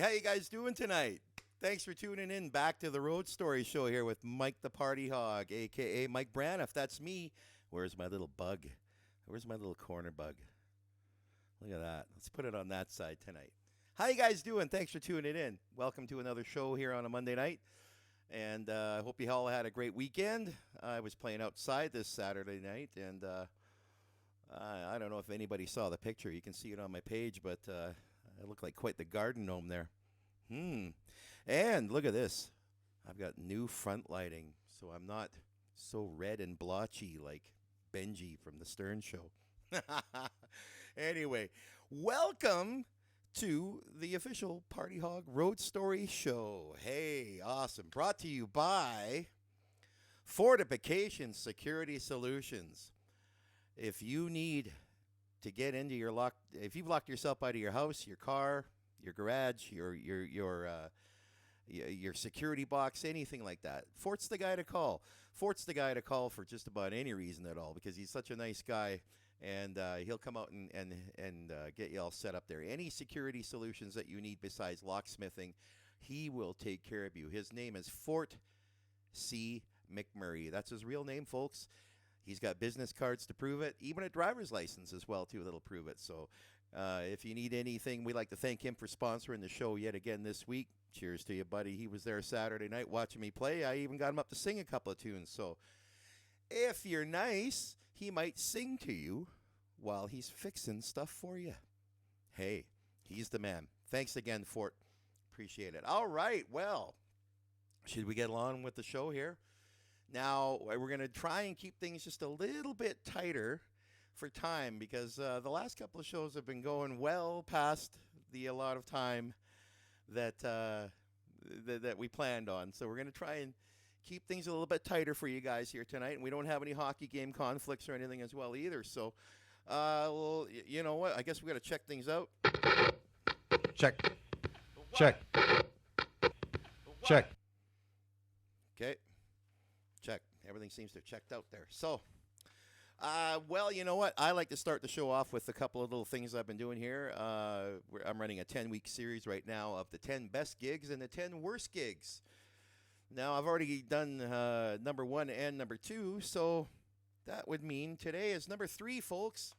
how you guys doing tonight? Thanks for tuning in back to the Road Story Show here with Mike the Party Hog, a.k.a. Mike Braniff. That's me. Where's my little bug? Where's my little corner bug? Look at that. Let's put it on that side tonight. How you guys doing? Thanks for tuning in. Welcome to another show here on a Monday night. And I hope you all had a great weekend. I was playing outside this Saturday night, and I don't know if anybody saw the picture. You can see it on my page, but I look like quite the garden gnome there. And look at this. I've got new front lighting, so I'm not so red and blotchy like Benji from the Stern Show. Anyway, welcome to the official Party Hog Road Story Show. Hey, awesome. Brought to you by Fortification Security Solutions. If you need to get into your if you've locked yourself out of your house, your car, your garage, your security box, anything like that, Fort's the guy to call. Fort's the guy to call for just about any reason at all, because he's such a nice guy, and he'll come out and get you all set up there. Any security solutions that you need besides locksmithing, he will take care of you. His name is Fort C. McMurray. That's his real name, folks. He's got business cards to prove it, even a driver's license as well, too, that'll prove it. So if you need anything, we'd like to thank him for sponsoring the show yet again this week. Cheers to you, buddy. He was there Saturday night watching me play. I even got him up to sing a couple of tunes. So if you're nice, he might sing to you while he's fixing stuff for you. Hey, he's the man. Thanks again, Fort. Appreciate it. All right, well, should we get along with the show here? Now, we're going to try and keep things just a little bit tighter for time, because the last couple of shows have been going well past the allotted of time that that we planned on. So we're going to try and keep things a little bit tighter for you guys here tonight. And we don't have any hockey game conflicts or anything as well either. So, well, you know what? I guess we got to check things out. Check. Check. Check. Okay. Check. Everything seems to have checked out there. So, well, you know what? I like to start the show off with a couple of little things I've been doing here. I'm running a 10-week series right now of the 10 best gigs and the 10 worst gigs. Now, I've already done number 1 and number 2, so that would mean today is number 3, folks.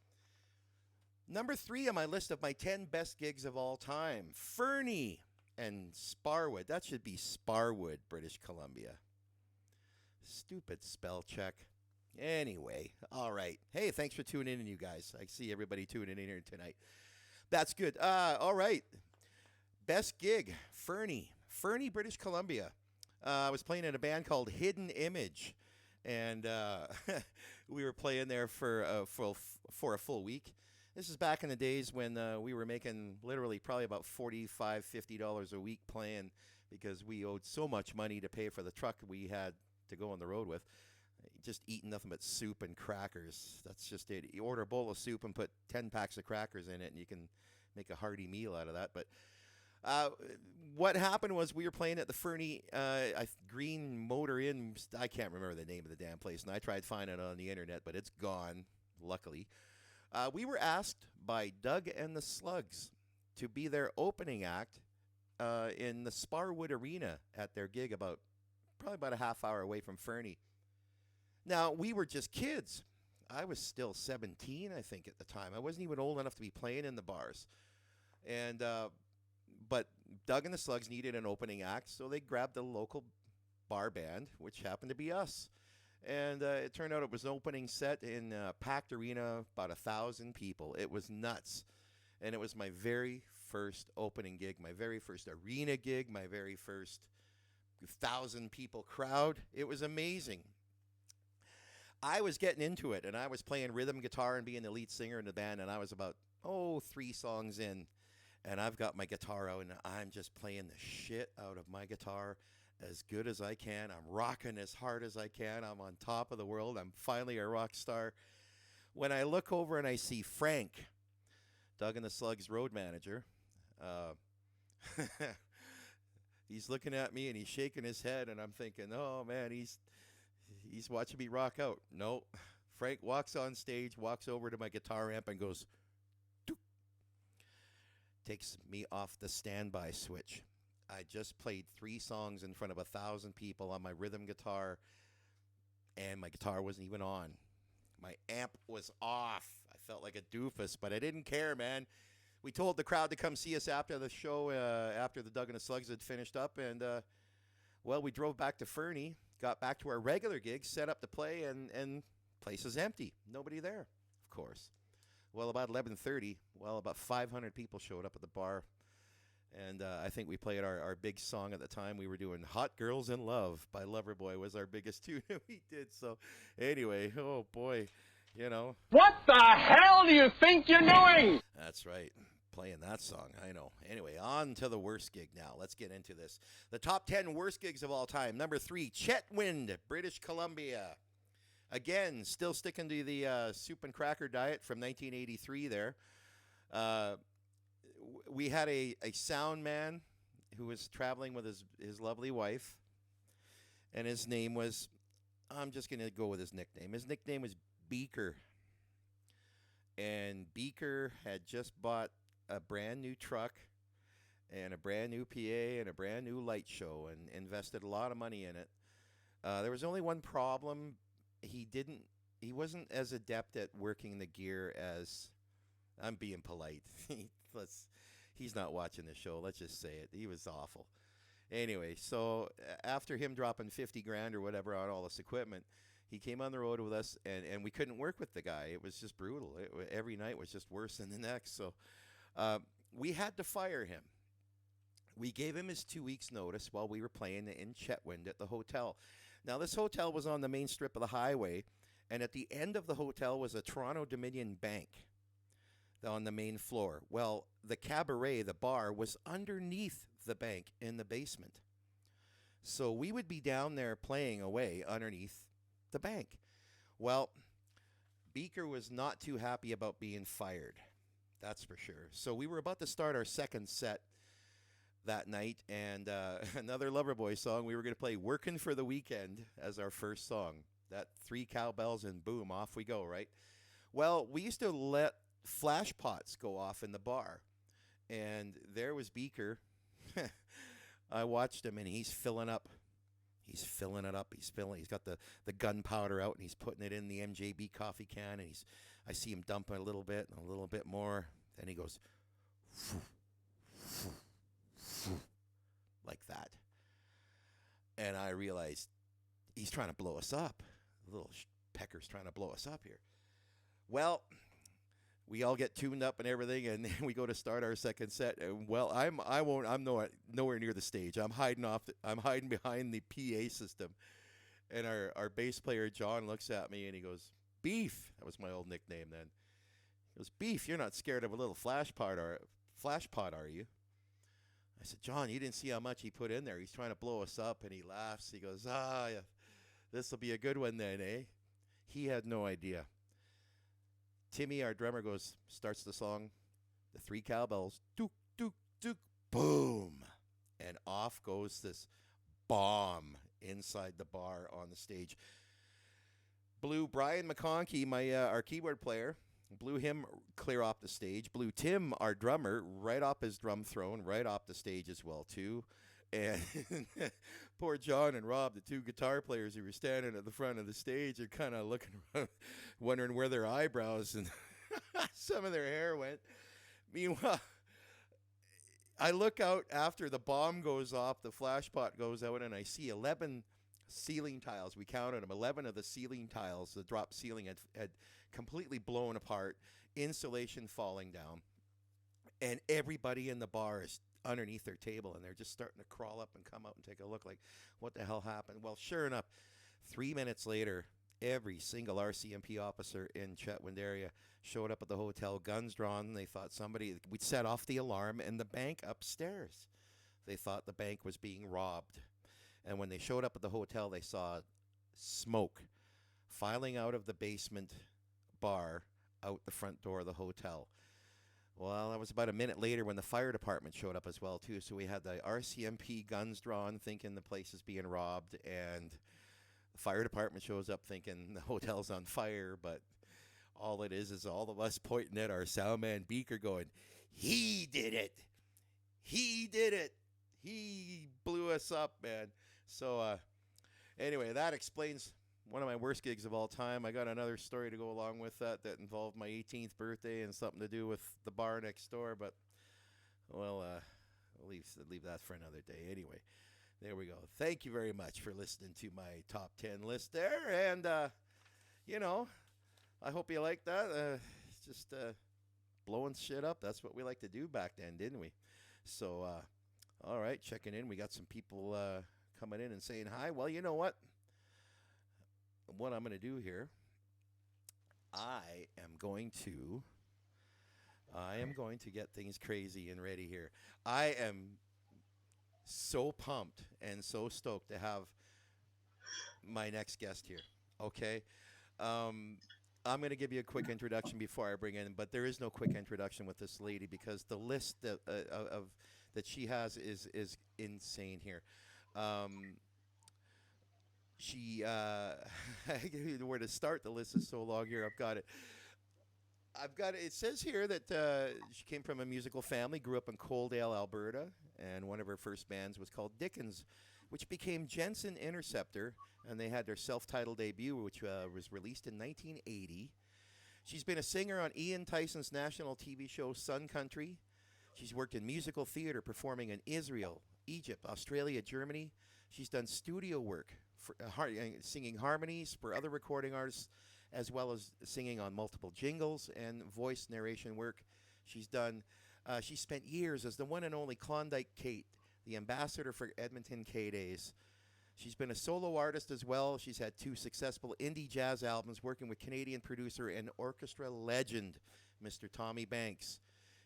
Number 3 on my list of my 10 best gigs of all time. FERNIE and STARWOOD. That should be STARWOOD, British Columbia. Stupid spell check. Anyway, all right. Hey, thanks for tuning in, you guys. I see everybody tuning in here tonight. That's good. All right. Best gig, FERNIE, British Columbia. I was playing in a band called Hidden Image, and we were playing there for a full week. This is back in the days when we were making literally probably about $45, $50 a week playing, because we owed so much money to pay for the truck we had to go on the road with. Just eating nothing but soup and crackers. That's just it. You order a bowl of soup and put 10 packs of crackers in it, and you can make a hearty meal out of that. But what happened was we were playing at the FERNIE Green Motor Inn. I can't remember the name of the damn place, and I tried finding it on the internet, but it's gone, luckily. We were asked by Doug and the Slugs to be their opening act in the STARWOOD Arena at their gig probably about a half hour away from FERNIE. Now, we were just kids. I was still 17, I think, at the time. I wasn't even old enough to be playing in the bars. And but Doug and the Slugs needed an opening act, so they grabbed a local bar band, which happened to be us. And it turned out it was an opening set in a packed arena, about 1,000 people. It was nuts. And it was my very first opening gig, my very first arena gig, my very first 1,000-people crowd. It was amazing. I was getting into it, and I was playing rhythm guitar and being the lead singer in the band, and I was about, 3 songs in, and I've got my guitar out, and I'm just playing the shit out of my guitar as good as I can. I'm rocking as hard as I can. I'm on top of the world. I'm finally a rock star. When I look over and I see Frank, Doug and the Slugs road manager, he's looking at me, and he's shaking his head, and I'm thinking, oh, man, he's watching me rock out. No. Frank walks on stage, walks over to my guitar amp, and goes, Doop. takes me off the standby switch. I just played 3 songs in front of 1,000 people on my rhythm guitar, and my guitar wasn't even on. My amp was off. I felt like a doofus, but I didn't care, man. We told the crowd to come see us after the show, after the Doug and the Slugs had finished up, and, well, we drove back to Fernie, got back to our regular gig, set up to play, and place was empty. Nobody there, of course. Well, about 11:30, about 500 people showed up at the bar. And I think we played our big song at the time. We were doing Hot Girls in Love by Loverboy was our biggest tune that we did. So anyway, oh boy, you know. What the hell do you think you're doing? That's right. Playing that song, I know. Anyway, on to the worst gig now. Let's get into this. The top 10 worst gigs of all time. Number 3, CHETWYND, British Columbia. Again, still sticking to the soup and cracker diet from 1983 there. We had a sound man who was traveling with his lovely wife, and his name was, I'm just going to go with his nickname. His nickname was Beaker. And Beaker had just bought a brand new truck and a brand new PA and a brand new light show and invested a lot of money in it. There was only one problem. He wasn't as adept at working the gear as, I'm being polite. He's not watching the show. Let's just say it. He was awful. Anyway, so after him dropping 50 grand or whatever on all this equipment, he came on the road with us, and we couldn't work with the guy. It was just brutal. Every night was just worse than the next. So we had to fire him. We gave him his 2 weeks' notice while we were playing in CHETWYND at the hotel. Now, this hotel was on the main strip of the highway, and at the end of the hotel was a Toronto Dominion Bank on the main floor. Well, the cabaret, the bar, was underneath the bank in the basement. So we would be down there playing away underneath the bank. Well, Beaker was not too happy about being fired. That's for sure. So we were about to start our second set that night, and another Loverboy song. We were going to play Workin' for the Weekend as our first song. That 3 cowbells and boom, off we go, right? Well, we used to let flash pots go off in the bar, and there was Beaker. I watched him, and he's filling up. He's filling it up. He's got the gunpowder out, and he's putting it in the MJB coffee can, and I see him dumping a little bit and a little bit more. Then he goes like that, and I realized he's trying to blow us up. Little pecker's trying to blow us up here. Well, we all get tuned up and everything, and then we go to start our second set. And well, I'm nowhere near the stage. I'm hiding behind the PA system. And our bass player John looks at me and he goes, "Beef." That was my old nickname then. He goes, "Beef, you're not scared of a little flash pot, are you?" I said, "John, you didn't see how much he put in there. He's trying to blow us up." And he laughs. He goes, yeah, this will be a good one then, eh?" He had no idea. Timmy, our drummer, starts the song, the 3 cowbells, dook, dook, dook, boom. And off goes this bomb inside the bar on the stage. Blew Brian McConkey, our keyboard player, blew him clear off the stage. Blew Tim, our drummer, right off his drum throne, right off the stage as well, too. And poor John and Rob, the 2 guitar players who were standing at the front of the stage, are kind of looking around, wondering where their eyebrows and some of their hair went. Meanwhile, I look out after the bomb goes off, the flash pot goes out, and I see 11 ceiling tiles. We counted them. 11 of the ceiling tiles, the drop ceiling, had completely blown apart, insulation falling down, and everybody in the bar is underneath their table, and they're just starting to crawl up and come out and take a look like, what the hell happened? Well, sure enough, 3 minutes later, every single RCMP officer in CHETWYND area showed up at the hotel, guns drawn. They thought we'd set off the alarm in the bank upstairs. They thought the bank was being robbed. And when they showed up at the hotel, they saw smoke filing out of the basement bar out the front door of the hotel. Well, that was about a minute later when the fire department showed up as well, too. So we had the RCMP guns drawn, thinking the place is being robbed, and the fire department shows up thinking the hotel's on fire, but all it is all of us pointing at our sound man Beaker going, he did it. He did it. He blew us up, man. So anyway, that explains one of my worst gigs of all time. I got another story to go along with that involved my 18th birthday and something to do with the bar next door. But, well, I'll leave that for another day. Anyway, there we go. Thank you very much for listening to my top 10 list there. And, you know, I hope you like that. Just blowing shit up. That's what we like to do back then, didn't we? So, all right, checking in. We got some people coming in and saying hi. Well, you know what? What I'm going to do here, I am going to get things crazy and ready here. I am so pumped and so stoked to have my next guest here. Okay. I'm going to give you a quick introduction before I bring in, but there is no quick introduction with this lady because the list that she has is insane here. Where to start the list is so long here. I've got it. It says here that she came from a musical family, grew up in Coaldale, Alberta, and one of her first bands was called Dickens, which became Jenson Interceptor, and they had their self-titled debut, which was released in 1980. She's been a singer on Ian Tyson's national TV show Sun Country. She's worked in musical theater, performing in Israel, Egypt, Australia, Germany. She's done studio work, singing harmonies for other recording artists, as well as singing on multiple jingles and voice narration work. She spent years as the one and only Klondike Kate, the ambassador for Edmonton K-Days. She's been a solo artist as well. She's had 2 successful indie jazz albums, working with Canadian producer and orchestra legend, Mr. Tommy Banks,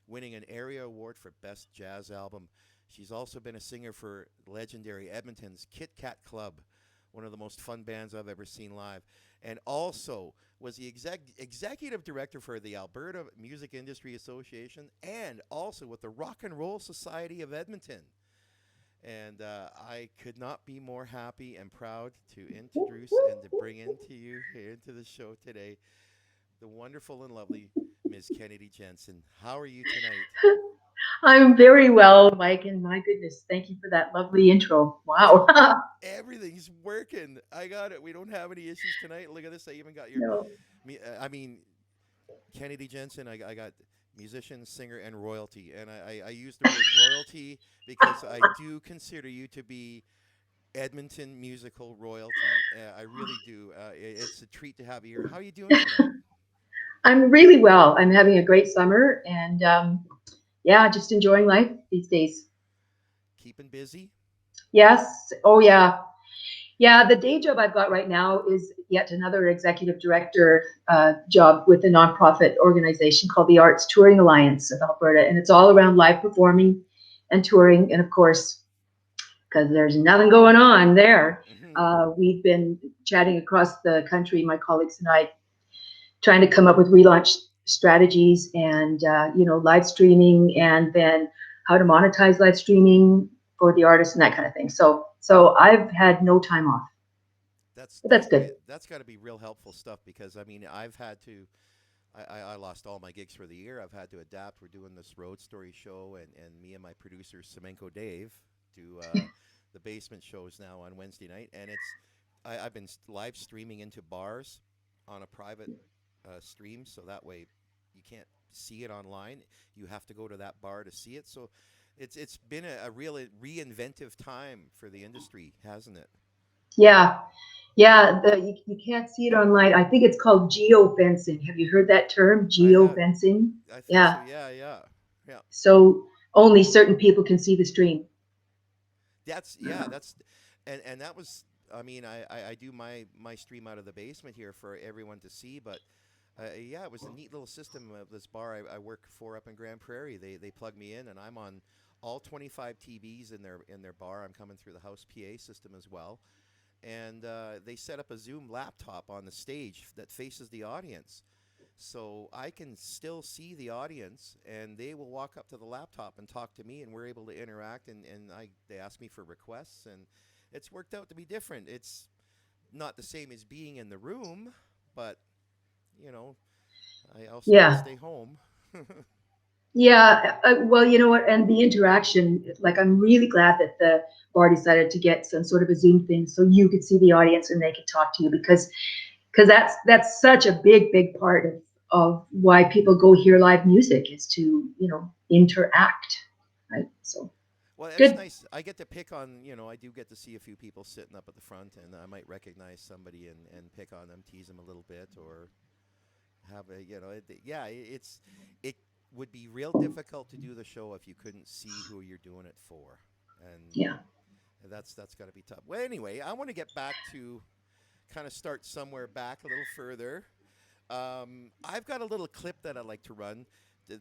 winning an ARIA Award for Best Jazz Album. She's also been a singer for legendary Edmonton's Kit Kat Club, one of the most fun bands I've ever seen live, and also was the executive director for the Alberta Music Industry Association and also with the Rock and Roll Society of Edmonton. And I could not be more happy and proud to introduce and to bring into you here into the show today the wonderful and lovely Ms. Kennedy Jenson. How are you tonight? I'm very well, Mike, and my goodness, thank you for that lovely intro. Wow. Everything's working. I got it. We don't have any issues tonight. Look at this. I even got your... No. Kennedy Jenson, I got musician, singer, and royalty. And I use the word royalty because I do consider you to be Edmonton musical royalty. I really do. It's a treat to have you here. How are you doing tonight? I'm really well. I'm having a great summer and just enjoying life these days. Keeping busy? Yes. Oh, yeah. Yeah, the day job I've got right now is yet another executive director job with a nonprofit organization called the Arts Touring Alliance of Alberta. And it's all around live performing and touring. And of course, because there's nothing going on there, we've been chatting across the country, my colleagues and I, trying to come up with relaunch strategies and, live streaming and then how to monetize live streaming for the artists and that kind of thing. So I've had no time off. That's good. That's got to be real helpful stuff because, I've had to, I lost all my gigs for the year. I've had to adapt. We're doing this Road Story show and me and my producer, Semenko Dave, do the basement shows now on Wednesday night. And I've been live streaming into bars on a private stream, so that way you can't see it online. You have to go to that bar to see it. So it's been a real reinventive time for the industry, hasn't it? Yeah. You can't see it online. I think it's called geofencing. Have you heard that term, geofencing? I think yeah. So. Yeah. So only certain people can see the stream. And that was. I do my stream out of the basement here for everyone to see, but it was a neat little system of this bar I work for up in Grand Prairie. They plug me in, and I'm on all 25 TVs in their bar. I'm coming through the house PA system as well, and they set up a Zoom laptop on the stage that faces the audience, so I can still see the audience, and they will walk up to the laptop and talk to me, and we're able to interact, and they ask me for requests, and it's worked out to be different. It's not the same as being in the room, but I also stay home. Yeah, well, you know what, and the interaction, like I'm really glad that the bar decided to get some sort of a Zoom thing so you could see the audience and they could talk to you because that's such a big part of why people go hear live music is to, interact, right? So Well, that's good. nice. I get to pick on, I do get to see a few people sitting up at the front, and I might recognize somebody and pick on them, tease them a little bit, or have a, yeah, it would be real difficult to do the show if you couldn't see who you're doing it for, and Yeah. that's got to be tough. Well, anyway, I want to get back to kind of start somewhere back a little further. I've got a little clip that I'd like to run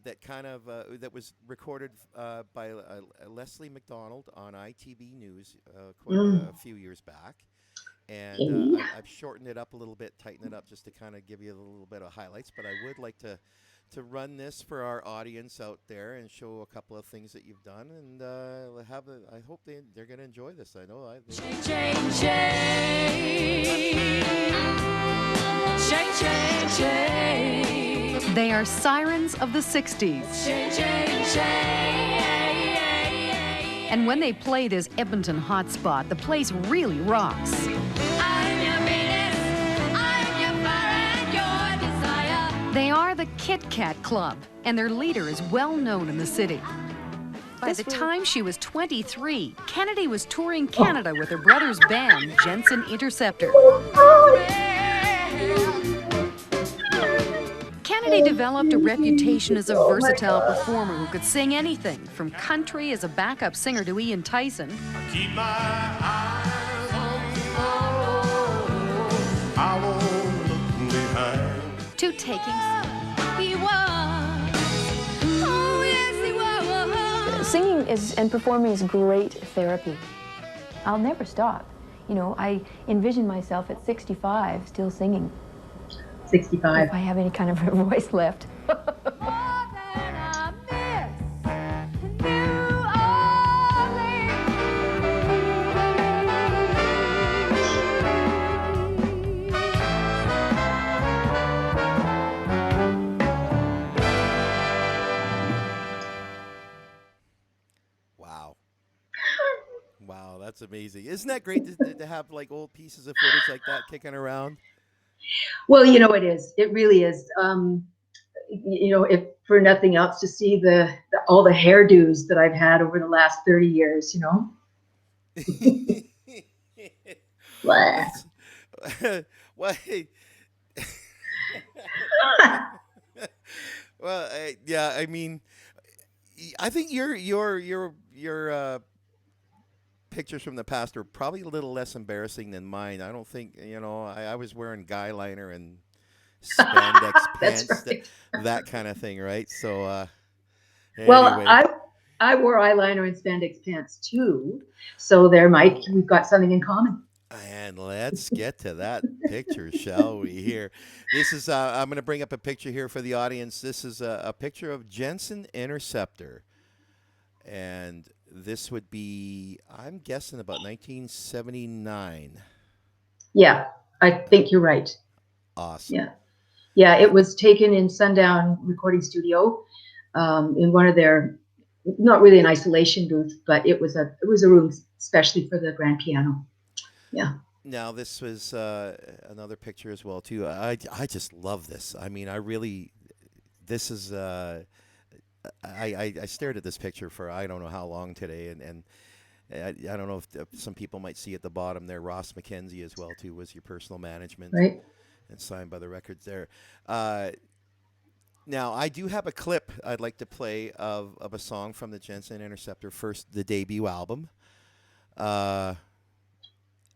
that kind of that was recorded by Leslie McDonald on ITV News a few years back, and I've shortened it up a little bit, tightened it up just to kind of give you a little bit of highlights. But I would like to run this for our audience out there and show a couple of things that you've done, and I hope they're going to enjoy this. I know They are sirens of the 60s. And when they play this Edmonton hotspot, the place really rocks. They are the Kit Kat Club, and their leader is well known in the city. By the time she was 23, Kennedy was touring Canada with her brother's band, Jenson Interceptor. Kennedy developed a reputation as a versatile performer who could sing anything, from country as a backup singer to Ian Tyson, Keep my eyes on tomorrow. I won't look behind. to taking... He was. Oh, yes, he was. Singing and performing is great therapy. I'll never stop. I envision myself at 65 still singing. 65. If I have any kind of a voice left. Wow, that's amazing. Isn't that great to have like old pieces of footage like that kicking around? Well, it is. It really is. If for nothing else, to see all the hairdos that I've had over the last 30 years, What? Well, well, yeah. I mean, I think your pictures from the past are probably a little less embarrassing than mine. I don't think I was wearing guy liner and spandex pants, right. that kind of thing, right? So, Well, anyway. I wore eyeliner and spandex pants too. So there, Mike, we've got something in common. And let's get to that picture, shall we? Here, this is. I'm going to bring up a picture here for the audience. This is a picture of Jenson Interceptor, and this would be, I'm guessing, about 1979. Yeah, I think you're right. Awesome. Yeah. It was taken in Sundown Recording Studio, in one of their, not really an isolation booth, but it was a room especially for the grand piano. Yeah. Now this was another picture as well too. I just love this. I mean, this is. I stared at this picture for I don't know how long today, and I don't know if some people might see at the bottom there. Ross McKenzie as well too was your personal management, Right. and signed by the records there. Now I do have a clip I'd like to play of a song from the Jenson Interceptor the debut album,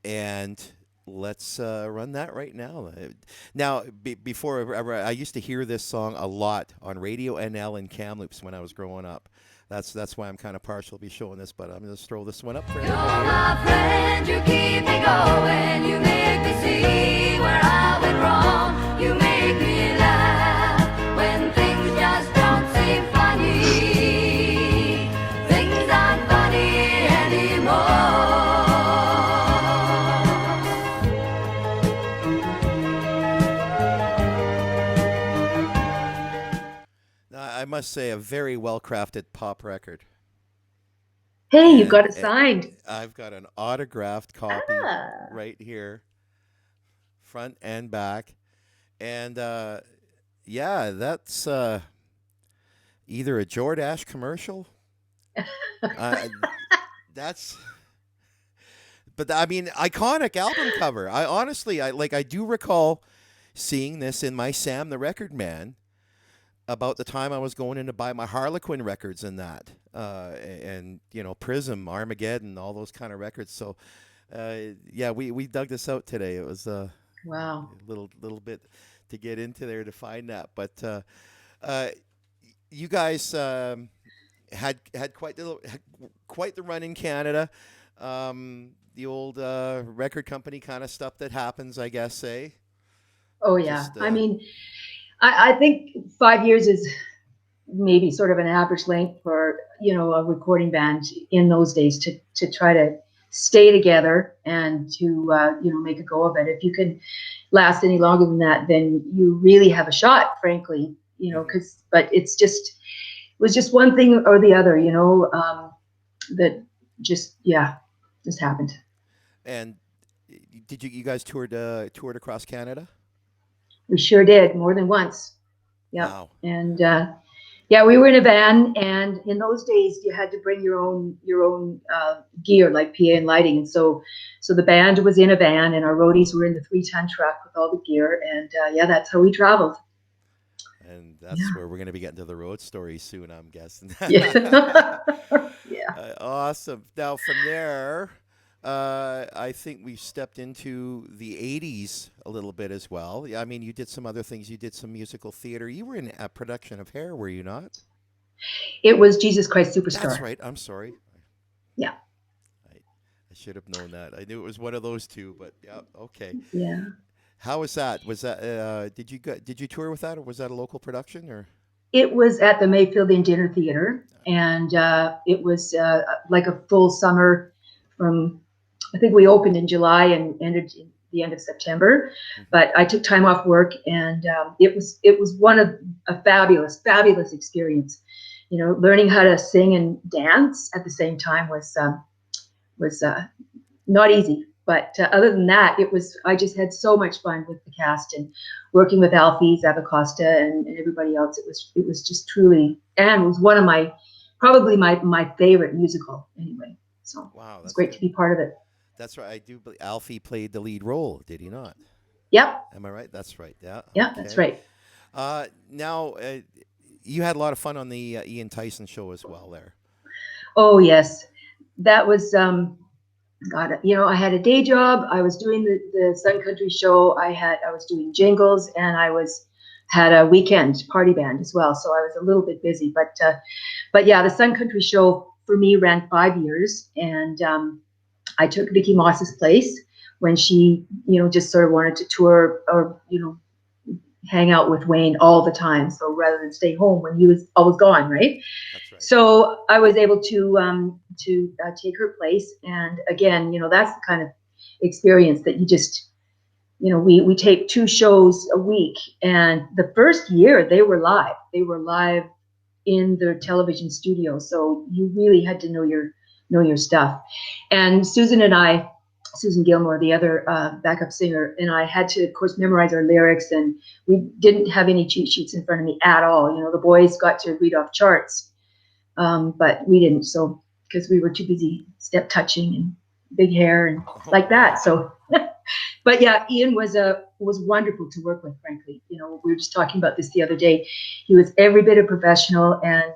and let's run that right now. Now, before I used to hear this song a lot on Radio NL and Kamloops when I was growing up. That's why I'm kind of partial to be showing this, but I'm going to throw this one up for everybody. You're my friend, you keep me going, you make me see where I went wrong, you make me laugh when things just don't seem funny, things aren't funny anymore. I must say, a very well-crafted pop record. Hey, you got it And signed. I've got an autographed copy Ah. right here, front and back. And yeah, that's either a Jordache commercial. That's, but I mean, iconic album cover. I honestly, I do recall seeing this in my Sam the Record Man about the time I was going in to buy my Harlequin records and that, and Prism, Armageddon, all those kind of records. So, yeah, we dug this out today. It was Wow. a little bit to get into there to find that, but you guys had quite the run in Canada. The old record company kind of stuff that happens, I guess. Oh yeah. Just, I mean, I think 5 years is maybe sort of an average length for a recording band in those days to try to stay together and to make a go of it. If you can last any longer than that, then you really have a shot, frankly. But it was just one thing or the other, that just happened. And did you guys toured across Canada? We sure did, more than once. Yeah. Wow. And we were in a van, and in those days you had to bring your own gear, like PA and lighting. And so the band was in a van, and our roadies were in the 3-ton truck with all the gear, and that's how we traveled. And that's where we're going to be getting to the road story soon, I'm guessing. Yeah. Yeah. Awesome. Now from there, I think we've stepped into the 80s a little bit as well. I mean, you did some other things. You did some musical theater. You were in a production of Hair, were you not? It was Jesus Christ Superstar. That's right. I'm sorry. Yeah. I should have known that. I knew it was one of those two, but yeah, okay. Yeah. How was that? Was that did you tour with that, or was that a local production, or? It was at the Mayfield Inn Dinner Theater, and it was like a full summer from, I think we opened in July and ended in the end of September. But I took time off work, and it was one of a fabulous experience. Learning how to sing and dance at the same time was not easy. But other than that, I just had so much fun with the cast and working with Alfie, Zabacosta, and everybody else. It was just truly, and it was one of probably my favorite musical anyway. So wow, it's great to be part of it. That's right. I do believe Alfie played the lead role, did he not? Yep. Am I right? That's right. Yeah. Yeah, okay. that's right. Now, you had a lot of fun on the Ian Tyson show as well there. Oh, yes. That was, I had a day job. I was doing the Sun Country show. I was doing jingles, and I had a weekend party band as well. So I was a little bit busy, but yeah, the Sun Country show for me ran 5 years, and I took Vicki Moss's place when she, just sort of wanted to tour or, hang out with Wayne all the time. So rather than stay home when he was always gone, right? That's right. So I was able to take her place. And again, that's the kind of experience that you just, we tape 2 shows a week. And the first year they were live. They were live in the television studio. So you really had to know your stuff. And Susan Gilmore, the other backup singer, and I had to, of course, memorize our lyrics, and we didn't have any cheat sheets in front of me at all. The boys got to read off charts, but we didn't, so because we were too busy step touching and big hair and like that. So, but yeah, Ian was wonderful to work with, frankly. We were just talking about this the other day. He was every bit a professional, and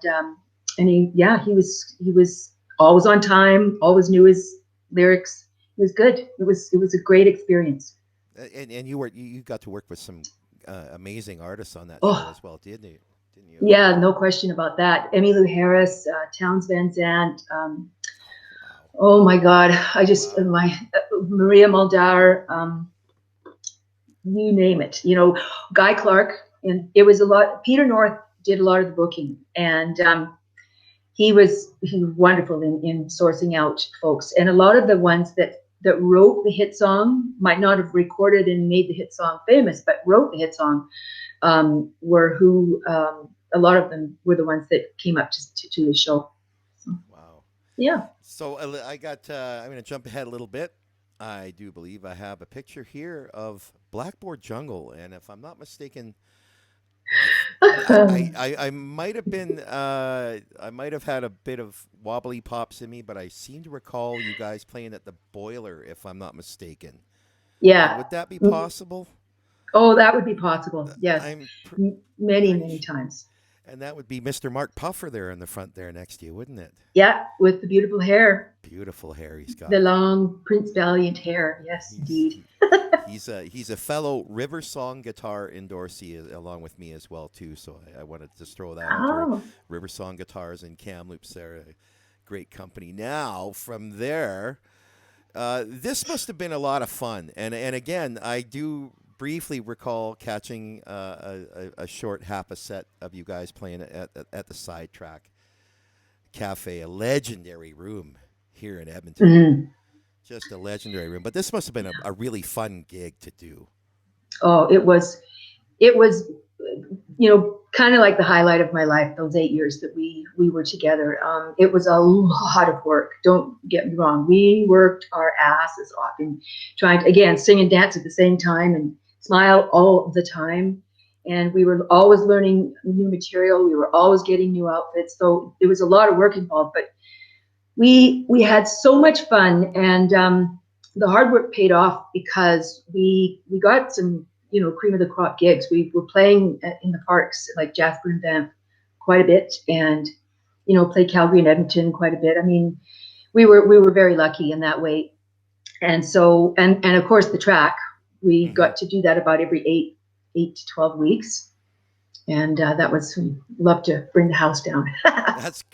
he was always on time, always knew his lyrics. It was good. It was a great experience. And you got to work with some amazing artists on that show as well, didn't you? Yeah, no question about that. Emmylou Harris, Townes Van Zandt. Oh my God, Maria Muldaur. You name it. Guy Clark, and it was a lot. Peter North did a lot of the booking, and he was wonderful in sourcing out folks. And a lot of the ones that wrote the hit song might not have recorded and made the hit song famous, but wrote the hit song, were who a lot of them were the ones that came up to the show. So, Wow. yeah. So I'm going to jump ahead a little bit. I do believe I have a picture here of Blackboard Jungle, and if I'm not mistaken, I might have been I might have had a bit of wobbly pops in me, but I seem to recall you guys playing at the Boiler, if I'm not mistaken. Yeah. Would that be possible? Oh, that would be possible. Yes. Many, many times. And that would be Mr. Mark Puffer there in the front there next to you, wouldn't it? Yeah, with the beautiful hair. Beautiful hair he's got. The long Prince Valiant hair. Yes, indeed. He's a fellow River Song guitar endorsee along with me as well too. So I wanted to just throw that out there. River Song Guitars and Kamloops, they're a great company. Now from there, this must have been a lot of fun. And again, I do briefly recall catching a short half a set of you guys playing at the Sidetrack Cafe, a legendary room here in Edmonton. Mm-hmm. Just a legendary room. But this must have been a really fun gig to do. Oh, it was, kind of like the highlight of my life, those 8 years that we were together. It was a lot of work. Don't get me wrong. We worked our asses off and trying to, again, sing and dance at the same time and smile all the time. And we were always learning new material. We were always getting new outfits. So it was a lot of work involved, but we had so much fun, and the hard work paid off because we got some, cream of the crop gigs. We were playing in the parks like Jasper and Banff quite a bit, and played Calgary and Edmonton quite a bit. I mean, we were very lucky in that way. And so, and of course the track, we got to do that about every 8 to 12 weeks. And that was, love to bring the house down. That's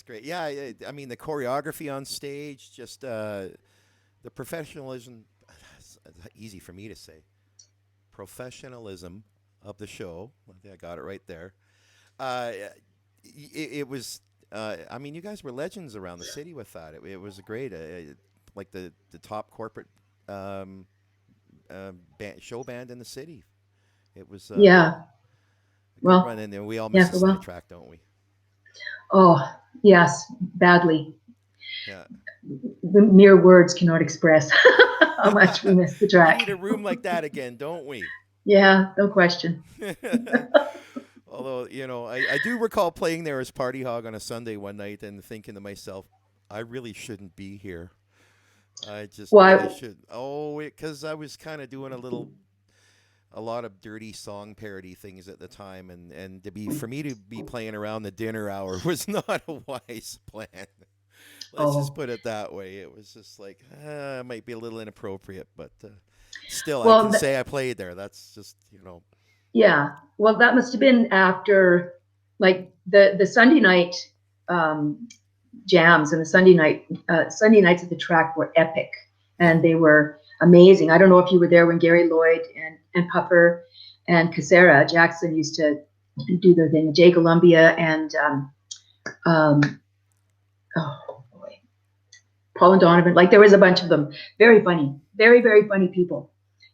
great. Yeah, I mean, the choreography on stage, just the professionalism, easy for me to say, professionalism of the show. I think I got it right there. It was, I mean, you guys were legends around the city with that. It was great, like the top corporate show band in the city. It was yeah. Well, and then we all miss the Sidetrack, don't we? Oh yes, badly. Yeah. The mere words cannot express how much we miss the track. We need a room like that again, don't we? Yeah, no question. Although, I do recall playing there as Party Hog on a Sunday one night and thinking to myself, I really shouldn't be here. I just really should. Oh, because I was kind of doing a lot of dirty song parody things at the time, and for me to be playing around the dinner hour was not a wise plan. Let's just put it that way. It was just like, it might be a little inappropriate, but still, I can say I played there. That's just, Yeah. Well, that must have been after, like, the Sunday night jams, and the Sunday nights at the track were epic, and they were amazing. I don't know if you were there when Gary Lloyd and Puffer and Casera Jackson used to do their thing. Jay Columbia and Paul and Donovan. Like, there was a bunch of them. Very funny, very, very funny people.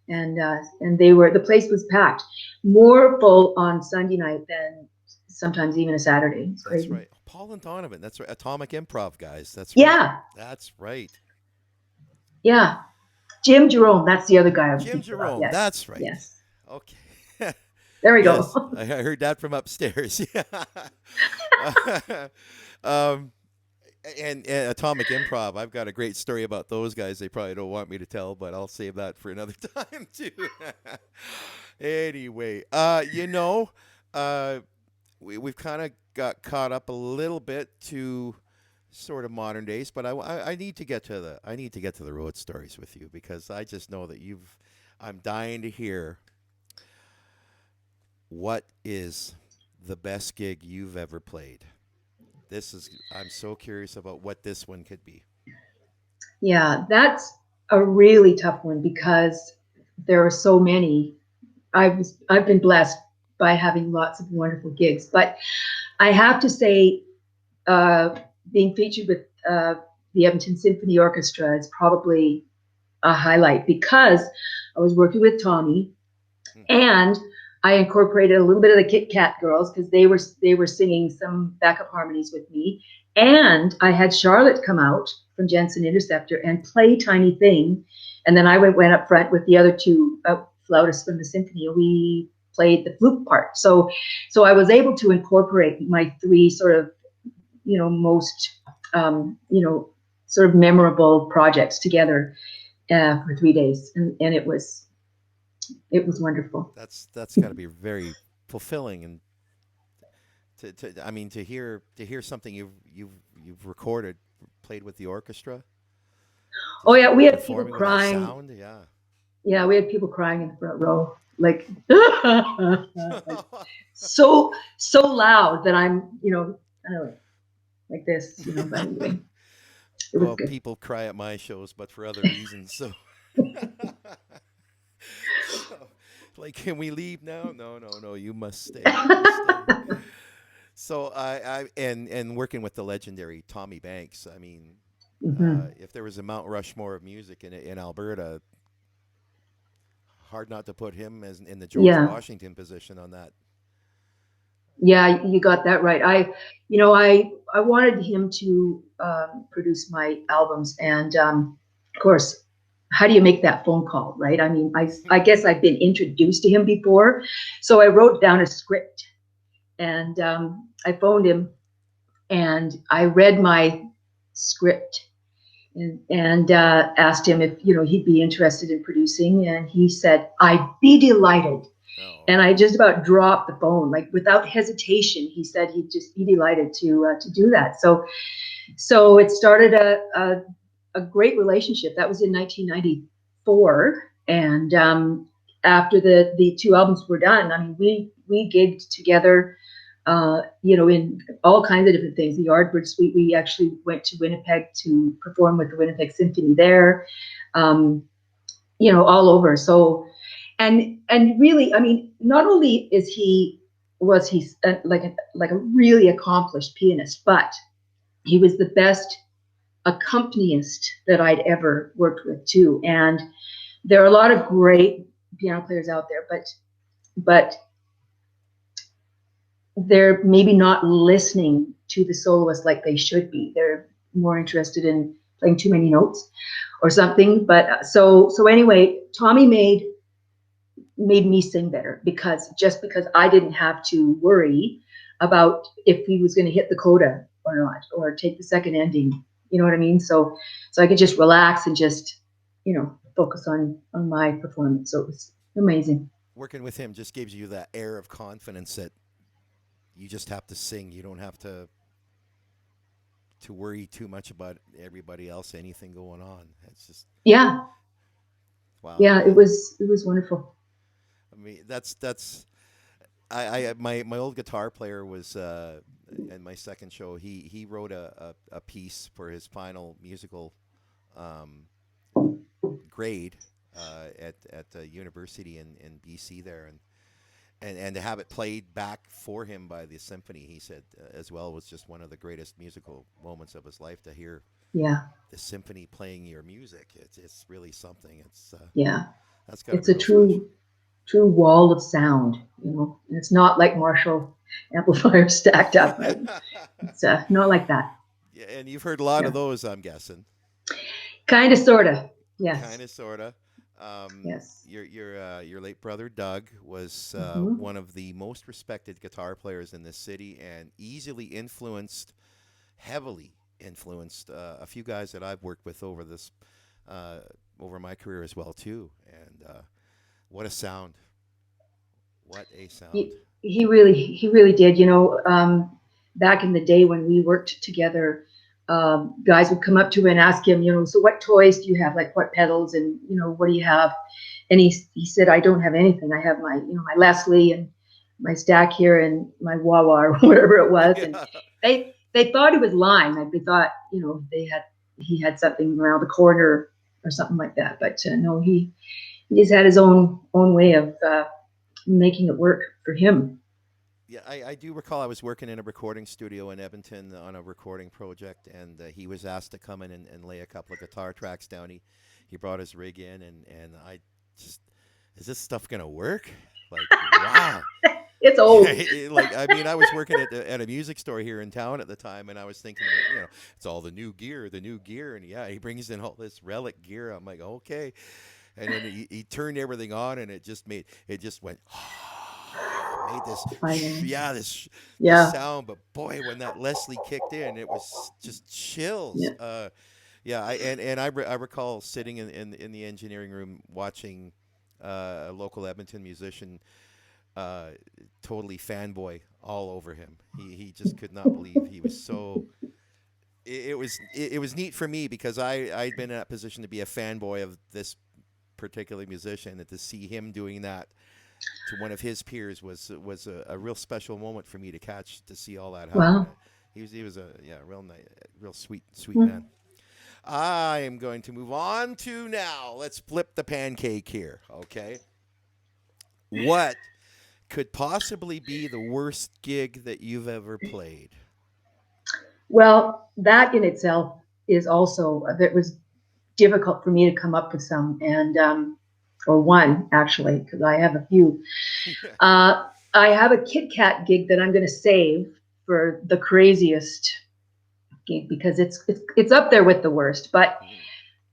And the place was packed, more full on Sunday night than sometimes even a Saturday. It's crazy. That's right. Paul and Donovan. That's right. Atomic Improv guys. That's right. Yeah. That's right. Yeah. Jim Jerome. That's the other guy. Jim Jerome. Yes. That's right. Yes. Okay. There we yes. go. I heard that from upstairs. Yeah. And Atomic Improv, I've got a great story about those guys. They probably don't want me to tell, but I'll save that for another time too. Anyway, we've kind of got caught up a little bit to sort of modern days, but I need to get to the road stories with you, because I just know that I'm dying to hear what is the best gig you've ever played. I'm so curious about what this one could be. Yeah, that's a really tough one because there are so many. I've been blessed by having lots of wonderful gigs, but I have to say, being featured with the Edmonton Symphony Orchestra is probably a highlight, because I was working with Tommy, and I incorporated a little bit of the Kit Kat girls because they were singing some backup harmonies with me, and I had Charlotte come out from Jenson Interceptor and play Tiny Thing, and then I went up front with the other two flautists from the symphony. We played the flute part, so I was able to incorporate my three sort of most sort of memorable projects together for 3 days, and it was wonderful. That's got to be very fulfilling, and to hear something you've recorded, played with the orchestra. Oh yeah, we had people Performing with that crying. sound, yeah. Yeah, we had people crying in the front row, like so loud that I'm, I don't know, like this, but anyway, it was Well, good. people cry at my shows, but for other reasons. So, like, can we leave now? No, you must stay. You must stay. So and working with the legendary Tommy Banks. I mean, if there was a Mount Rushmore of music in Alberta, hard not to put him as in the George Washington position on that. Yeah, you got that right. I wanted him to produce my albums, and of course, how do you make that phone call, right? I mean, I guess I've been introduced to him before, so I wrote down a script, and I phoned him, and I read my script, and asked him if he'd be interested in producing, and he said, "I'd be delighted." Oh. And I just about dropped the phone, like without hesitation. He said he'd just be delighted to do that. So it started a great relationship. That was in 1994, and after the two albums were done, I mean, we gigged together, in all kinds of different things. The Yardbird Suite, we actually went to Winnipeg to perform with the Winnipeg Symphony there, all over. So. And really, I mean, not only was he like a really accomplished pianist, but he was the best accompanist that I'd ever worked with too. And there are a lot of great piano players out there, but they're maybe not listening to the soloist like they should be. They're more interested in playing too many notes or something. But so anyway, Tommy made me sing better because I didn't have to worry about if he was going to hit the coda or not, or take the second ending. You know what I mean? So I could just relax and just, focus on my performance. So it was amazing. Working with him just gives you that air of confidence that you just have to sing. You don't have to worry too much about everybody else, anything going on. It's just wow. Yeah, it was wonderful. I mean, that's my old guitar player was in my second show. He wrote a piece for his final musical grade at the university in BC there, and to have it played back for him by the symphony, he said as well, was just one of the greatest musical moments of his life to hear. Yeah. The symphony playing your music. It's really something. It's that's got. It's a true wall of sound, and it's not like Marshall amplifiers stacked up. Right? It's not like that. Yeah, and you've heard a lot of those, I'm guessing. Kind of, sorta. Yes. Kind of, sorta. Yes. Your late brother Doug was one of the most respected guitar players in this city, and heavily influenced a few guys that I've worked with over my career as well too. And what a sound! What a sound! He really did. Back in the day when we worked together, guys would come up to him and ask him, so what toys do you have? Like what pedals and what do you have? And he said, I don't have anything. I have my my Leslie and my stack here and my wah wah or whatever it was. And they thought he was lying. Like they thought he had something around the corner or something like that. But no, he just had his own way of making it work for him. Yeah, I do recall I was working in a recording studio in Edmonton on a recording project, and he was asked to come in and lay a couple of guitar tracks down. He brought his rig in, and I just, is this stuff going to work? Like, wow. It's old. Like, I mean, I was working at a music store here in town at the time, and I was thinking, it's all the new gear, and yeah, he brings in all this relic gear. I'm like, okay, and then he turned everything on, and it just went, made this, this sound. But boy, when that Leslie kicked in, it was just chills. Yeah. I recall sitting in the engineering room watching a local Edmonton musician. Totally fanboy all over him. He just could not believe he was so. It was neat for me because I'd been in that position to be a fanboy of this particular musician, and to see him doing that to one of his peers was a real special moment for me to see all that happen. Wow. He was a real nice, real sweet man. I am going to move on to now. Let's flip the pancake here, okay? What could possibly be the worst gig that you've ever played? Well, that in itself is also, that was difficult for me to come up with some, and or one actually, because I have a few. I have a Kit Kat gig that I'm going to save for the craziest gig because it's up there with the worst. But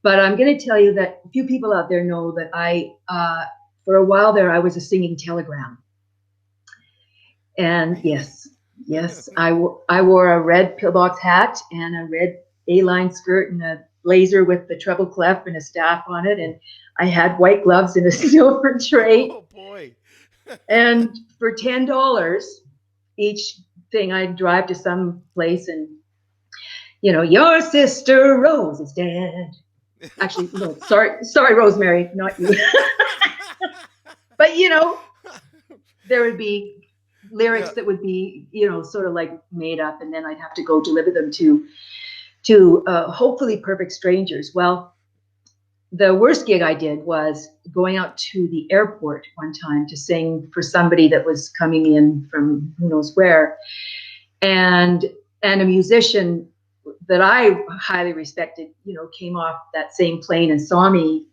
I'm going to tell you that a few people out there know that I for a while there I was a singing telegram. And yes, I wore a red pillbox hat and a red A-line skirt and a blazer with the treble clef and a staff on it, and I had white gloves and a silver tray. Oh boy! And for $10 each thing, I'd drive to some place and, your sister Rose is dead. Actually, no, sorry, Rosemary, not you. But there would be lyrics that would be, sort of like made up, and then I'd have to go deliver them to hopefully perfect strangers. Well, the worst gig I did was going out to the airport one time to sing for somebody that was coming in from who knows where, and a musician that I highly respected, came off that same plane and saw me,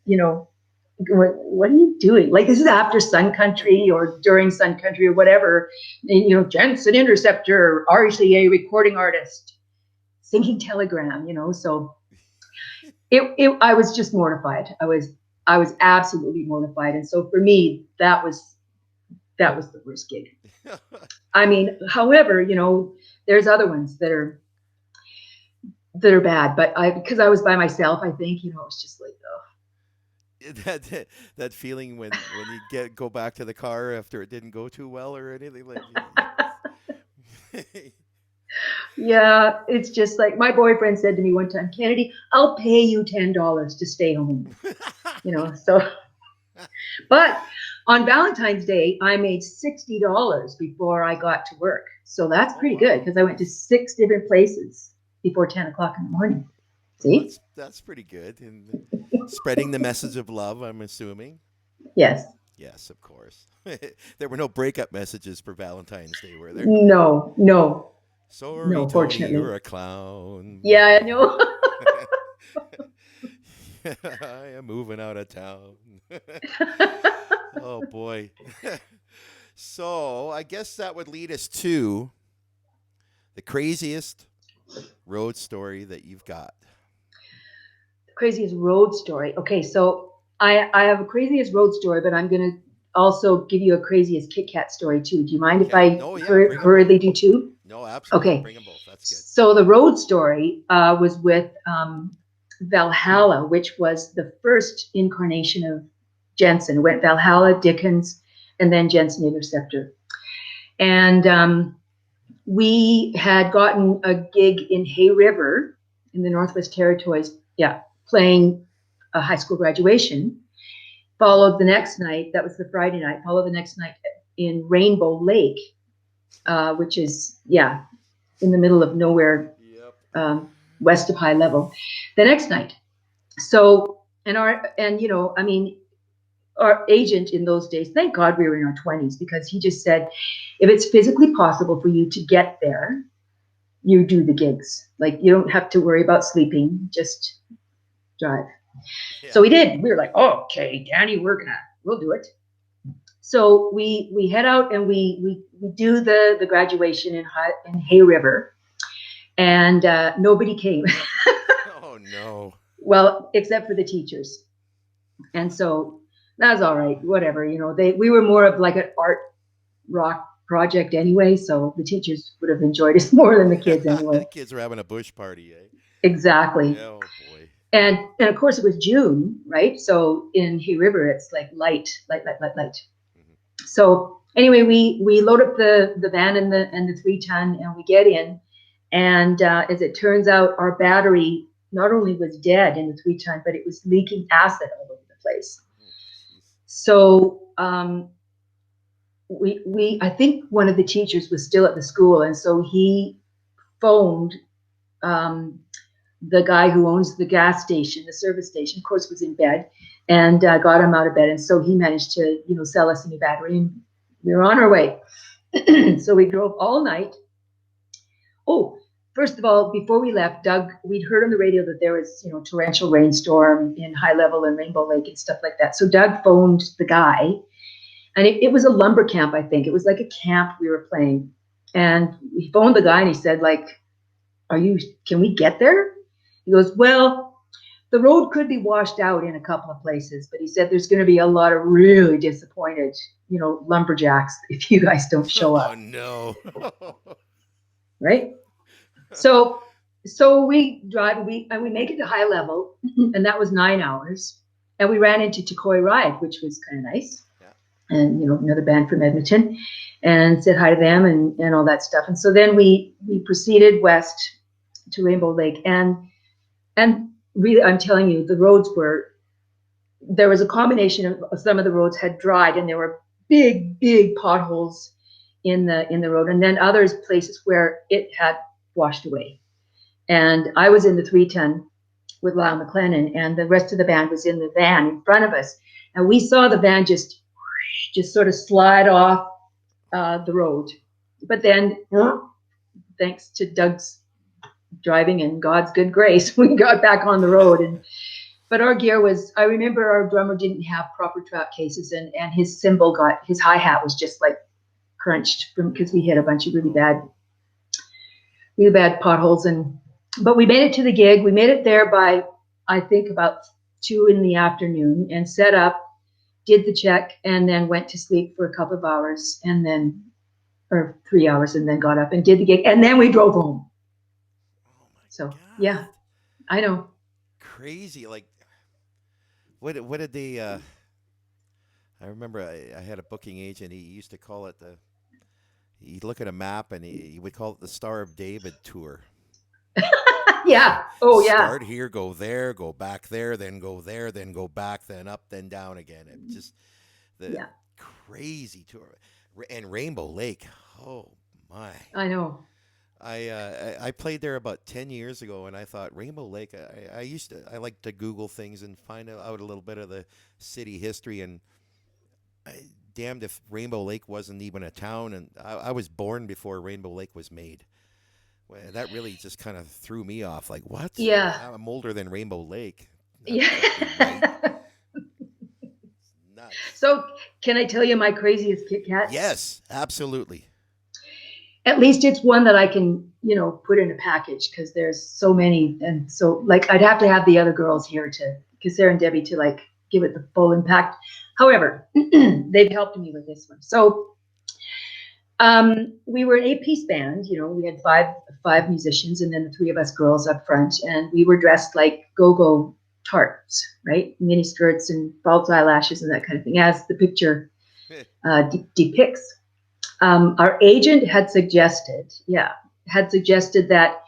what are you doing? Like, this is after Sun Country or during Sun Country or whatever. And, Jenson Interceptor, RCA recording artist, singing telegram, so I was just mortified. I was absolutely mortified. And so for me, that was the worst gig. I mean, however, there's other ones that are bad, but because I was by myself, I think, it's just like, oh. That feeling when you go back to the car after it didn't go too well or anything like Yeah, it's just like my boyfriend said to me one time, Kennedy, I'll pay you $10 to stay home. So but on Valentine's Day I made $60 before I got to work, so that's pretty good because I went to 6 different places before 10 o'clock in the morning. See? Well, that's pretty good. And spreading the message of love, I'm assuming. Yes. Yes, of course. There were no breakup messages for Valentine's Day, were there? No. Sorry, no, Tony, fortunately. you're a clown. Yeah, I know. I am moving out of town. Oh, boy. So I guess that would lead us to the craziest road story that you've got. The craziest road story. Okay, so I have a craziest road story, but I'm going to also give you a craziest Kit Kat story too. Do you mind if I hurriedly do two? No, absolutely. Okay. Bring them both. That's good. So the road story was with Valhalla, which was the first incarnation of Jenson. It went Valhalla, Dickens, and then Jenson Interceptor. And we had gotten a gig in Hay River in the Northwest Territories, playing a high school graduation. Followed the next night, that was the Friday night, followed the next night in Rainbow Lake, which is, in the middle of nowhere, west of High Level, the next night. So, our agent in those days, thank God we were in our 20s, because he just said, if it's physically possible for you to get there, you do the gigs. Like, you don't have to worry about sleeping, just drive. Yeah. So we did. We were like, oh, okay, Danny, we'll do it. So we head out and we do the graduation in Hay River, and nobody came. Oh no. Well, except for the teachers. And so that's all right, whatever, we were more of like an art rock project anyway, so the teachers would have enjoyed us more than the kids anyway. The kids were having a bush party, eh? Exactly. Oh boy. And of course it was June, right? So in Hay River it's like light. So anyway, we load up the van and the 3-ton, and we get in, and as it turns out, our battery not only was dead in the 3-ton, but it was leaking acid all over the place. So I think one of the teachers was still at the school, and so he phoned the guy who owns the gas station, the service station, of course, was in bed, and got him out of bed. And so he managed to, sell us a new battery, and we were on our way. So we drove all night. Oh, first of all, before we left, Doug, we'd heard on the radio that there was, torrential rainstorm in High Level and Rainbow Lake and stuff like that. So Doug phoned the guy, and it was a lumber camp, I think. It was like a camp we were playing. And he phoned the guy and he said, like, can we get there? He goes, well, the road could be washed out in a couple of places, but he said there's going to be a lot of really disappointed, lumberjacks if you guys don't show up. Oh no. Right? So we drive, and we make it to High Level, and that was 9 hours. And we ran into Tukoi Ride, which was kind of nice. Yeah. And, another band from Edmonton, and said hi to them and all that stuff. And so then we proceeded west to Rainbow Lake, and really, I'm telling you, the roads there was a combination of some of the roads had dried, and there were big potholes in the road, and then others places where it had washed away. And I was in the 3-ton with Lyle McLennan, and the rest of the band was in the van in front of us, and we saw the van just sort of slide off the road. But then, thanks to Doug's driving and God's good grace, we got back on the road. But our gear was, I remember our drummer didn't have proper trap cases, and his cymbal his hi-hat was just like crunched because we hit a bunch of really bad potholes. But we made it to the gig. We made it there by, I think, about 2 p.m, and set up, did the check, and then went to sleep for a couple of hours, or 3 hours, and then got up and did the gig, and then we drove home. Oh my So God. yeah, I know. Crazy. Like, what did they? I remember I had a booking agent. He used to call it he'd look at a map and he would call it the Star of David tour. Yeah. Oh yeah. Start here, go there, go back there, then go there, then go back, then up, then down again. It just crazy tour. And Rainbow Lake. Oh my. I know. I played there about 10 years ago, and I thought Rainbow Lake. I like to Google things and find out a little bit of the city history, and damned if Rainbow Lake wasn't even a town, and I was born before Rainbow Lake was made. Well, that really just kind of threw me off. Like, what? Yeah. I'm older than Rainbow Lake. Yeah. Nuts. So can I tell you my craziest Kit Kat? Yes, absolutely. At least it's one that I can, put in a package, because there's so many. And so, like, I'd have to have the other girls here because Sarah and Debbie to, like, give it the full impact. However, they've helped me with this one. So we were an 8-piece band. We had five musicians, and then the 3 of us girls up front, and we were dressed like go-go tarts, right? Mini skirts and false eyelashes and that kind of thing, as the picture depicts. Our agent had suggested that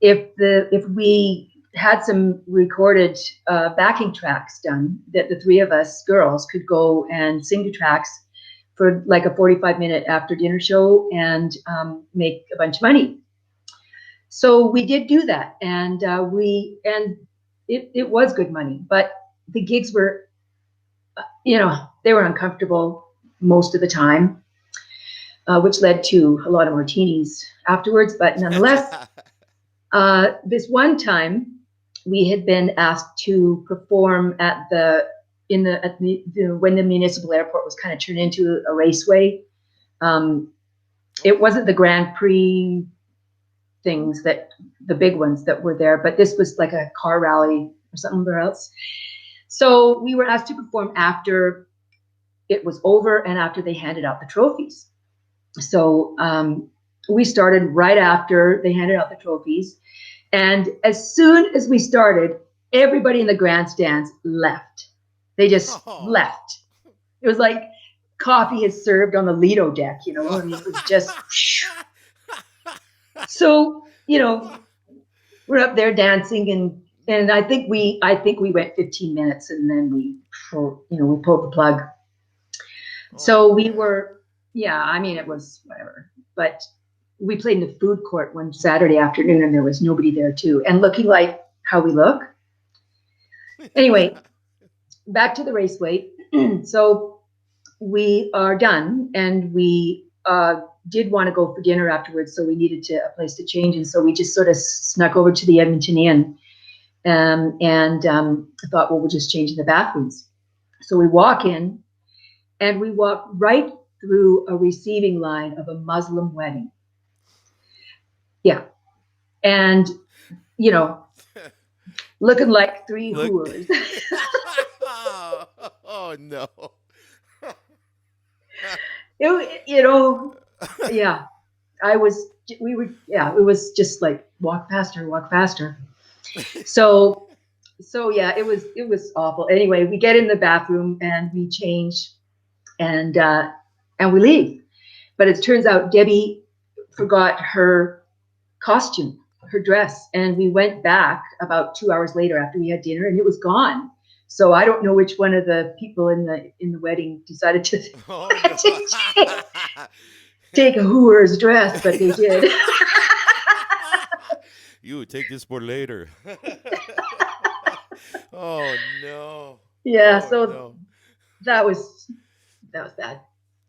if we had some recorded backing tracks done, that the 3 of us girls could go and sing the tracks for like a 45-minute after dinner show and make a bunch of money. So we did do that, and it was good money, but the gigs were, they were uncomfortable most of the time. Which led to a lot of martinis afterwards. But nonetheless, this one time we had been asked to perform at the when the municipal airport was kind of turned into a raceway. It wasn't the Grand Prix things that the big ones that were there, but this was like a car rally or somewhere else. So we were asked to perform after it was over and after they handed out the trophies. So we started right after they handed out the trophies. And as soon as we started, everybody in the grandstands left. They just left. It was like coffee is served on the Lido deck, you know, and it was just. So, you know, we're up there dancing, and I think we went 15 minutes, and then we pulled the plug. So we were, I mean, it was whatever, but we played in the food court one Saturday afternoon, and there was nobody there too, and looking like how we look. Anyway, back to the raceway. So we are done, and we did want to go for dinner afterwards, so we needed a place to change, and so we just sort of snuck over to the Edmonton Inn, and I thought, well, we'll just change in the bathrooms. So we walk in, and we walk right through a receiving line of a Muslim wedding. Yeah, and you know, looking like three hooers. Oh no! Yeah, it was just like walk faster. So yeah, it was awful. Anyway, we get in the bathroom and we change, and we leave. But it turns out Debbie forgot her costume, her dress, and we went back about 2 hours later after we had dinner, and it was gone. So I don't know which one of the people in the wedding decided to, take a hooer's dress, but they did. You take this for later. Oh no. Yeah, oh, so no. that was bad.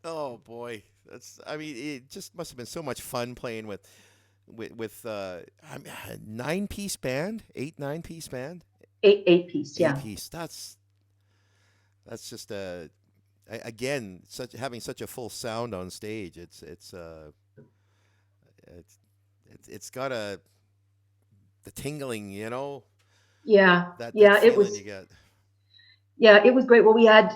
Oh boy, it just must have been so much fun playing with 9-piece band, 9-piece band. 8-piece, yeah. 8-piece. That's just again having such a full sound on stage. It's got the tingling, you know. Yeah, that it was. You get. Yeah, it was great. Well, we had,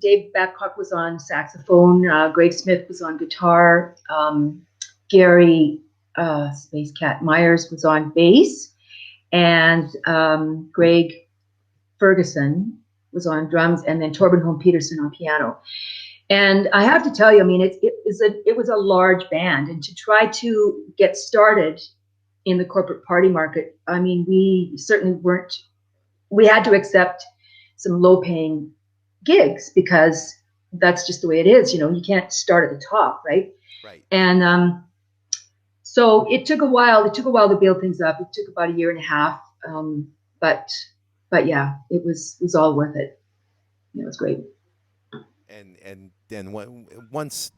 Dave Babcock was on saxophone, Greg Smith was on guitar, Gary Space Cat Myers was on bass, and Greg Ferguson was on drums, and then Torben Holm Peterson on piano. And I have to tell you, I mean, it was a large band, and to try to get started in the corporate party market, I mean, we certainly weren't. We had to accept some low-paying gigs because that's just the way it is. You can't start at the top, right? Right. And so it took a while. It took a while to build things up. It took about a year and a half. But yeah, it was all worth it. It was great. And then once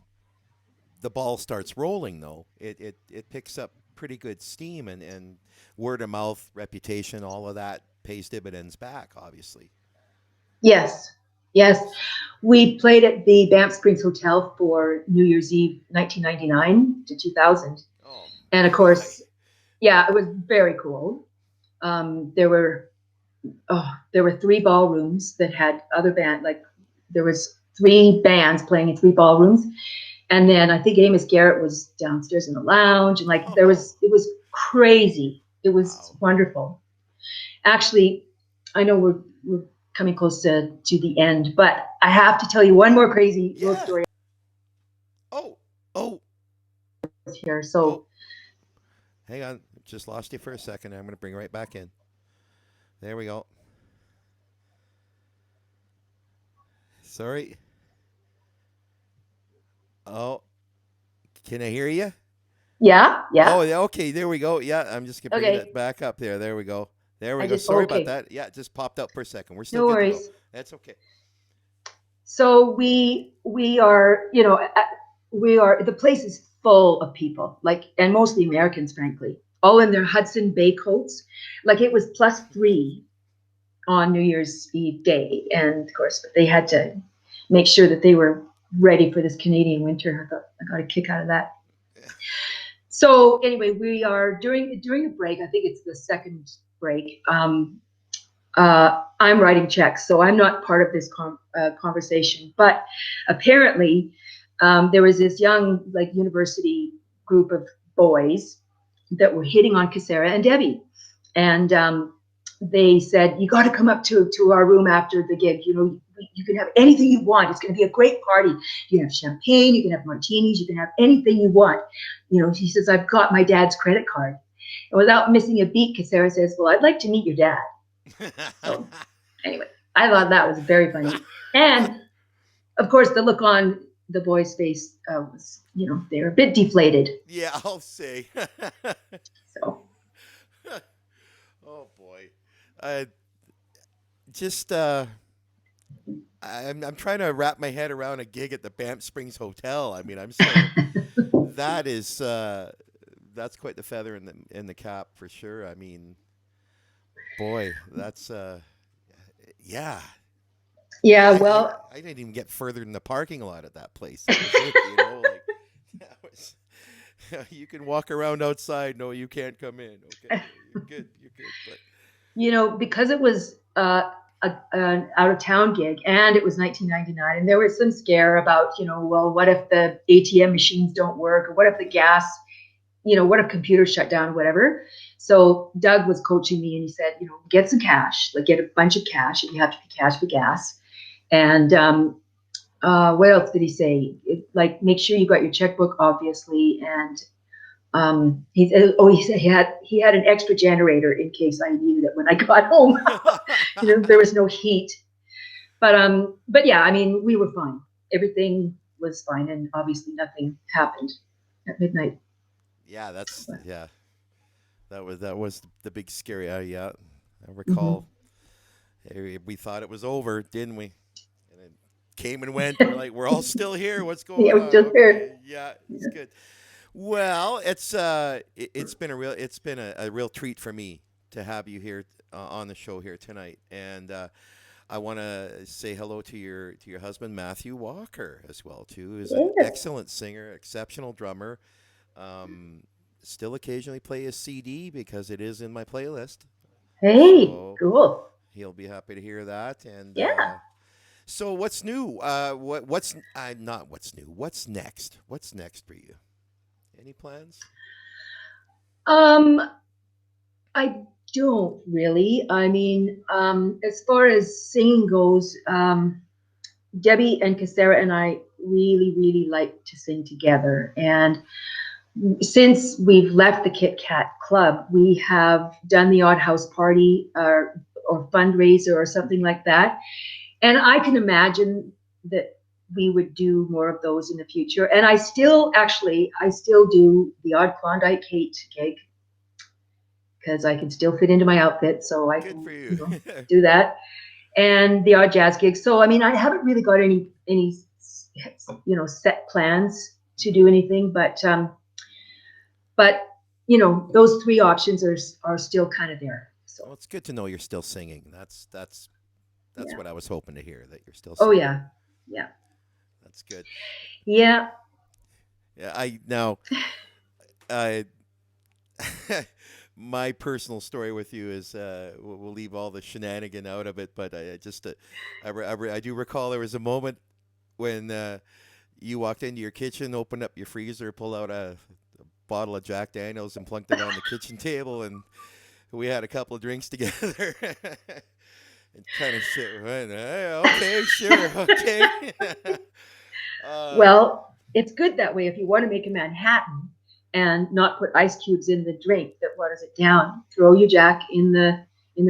the ball starts rolling, though, it picks up pretty good steam, and word of mouth, reputation, all of that pays dividends back, obviously. Yes. We played at the Banff Springs Hotel for New Year's Eve, 1999 to 2000. Oh, and of course, yeah, it was very cool. There were 3 ballrooms that had other band, like there was 3 bands playing in 3 ballrooms. And then I think Amos Garrett was downstairs in the lounge, and it was crazy. It was wonderful. Actually, I know we're coming close to the end, but I have to tell you one more crazy little story. Oh. Here, so. Hang on, just lost you for a second. I'm going to bring right back in. There we go. Sorry. Oh, can I hear you? Yeah. Oh, yeah. Okay, there we go. Yeah, I'm just going to bring it back up there. There we go. Sorry about that. Yeah, it just popped up for a second. We're still no good worries. To go. That's okay. So we are, the place is full of people, and mostly Americans, frankly, all in their Hudson Bay coats. It was +3 on New Year's Eve day, and of course they had to make sure that they were ready for this Canadian winter. I thought I got a kick out of that. So anyway, we are during a break. I think it's the second break. I'm writing checks, so I'm not part of this conversation. But apparently, there was this young, university group of boys that were hitting on Casera and Debbie, and they said, "You got to come up to our room after the gig. You can have anything you want. It's going to be a great party. You can have champagne, you can have martinis, you can have anything you want." He says, "I've got my dad's credit card." And without missing a beat, Casera says, "Well, I'd like to meet your dad." So anyway, I thought that was very funny. And of course, the look on the boy's face was, they were a bit deflated. Yeah, I'll say. So. Oh boy. I'm trying to wrap my head around a gig at the Banff Springs Hotel. I mean, I'm sorry. That's quite the feather in the cap for sure. I mean, boy, that's yeah. Yeah, well, I didn't even get further than the parking lot at that place. That was it, that was, you can walk around outside. No, you can't come in. Okay, you're good. But because it was an out-of-town gig, and it was 1999, and there was some scare about, well, what if the ATM machines don't work, or what if the gas, what if computers shut down, or whatever. So Doug was coaching me, and he said, get some cash, get a bunch of cash, if you have to pay cash for gas. And what else did he say? Make sure you got your checkbook, obviously, and he said he had an extra generator in case I needed it when I got home. There was no heat, but yeah, I mean, we were fine. Everything was fine, and obviously nothing happened at midnight. Yeah, that was the big scary. Yeah, I recall. Mm-hmm. We thought it was over, didn't we? And it came and went. We're like, we're all still here. What's going on? We're still here. Yeah, it's good. Well, it's been a real treat for me to have you here on the show here tonight, and I want to say hello to your husband Matthew Walker as well too. He's an excellent singer, exceptional drummer. Still occasionally play a CD because it is in my playlist. Hey, so cool. He'll be happy to hear that. And yeah. So what's new? What's new? What's next? What's next for you? Any plans? I don't really. I mean, as far as singing goes, Debbie and Casera and I really, really like to sing together. And since we've left the Kit Kat Club, we have done the odd house party or fundraiser or something like that. And I can imagine that we would do more of those in the future. And I still do the odd Klondike Kate gig because I can still fit into my outfit, so I can do that. And the odd jazz gig. So I mean, I haven't really got any set plans to do anything, but those three options are still kind of there. So well, it's good to know you're still singing. That's yeah. what I was hoping to hear, that you're still singing. Oh yeah. That's good. Yeah. Yeah, my personal story with you is we'll leave all the shenanigan out of it, but I do recall there was a moment when you walked into your kitchen, opened up your freezer, pulled out a bottle of Jack Daniels and plunked it on the kitchen table, and we had a couple of drinks together. And kind of shit went, hey, okay, sure, okay. Well, it's good that way. If you want to make a Manhattan and not put ice cubes in the drink that waters it down, throw your Jack in the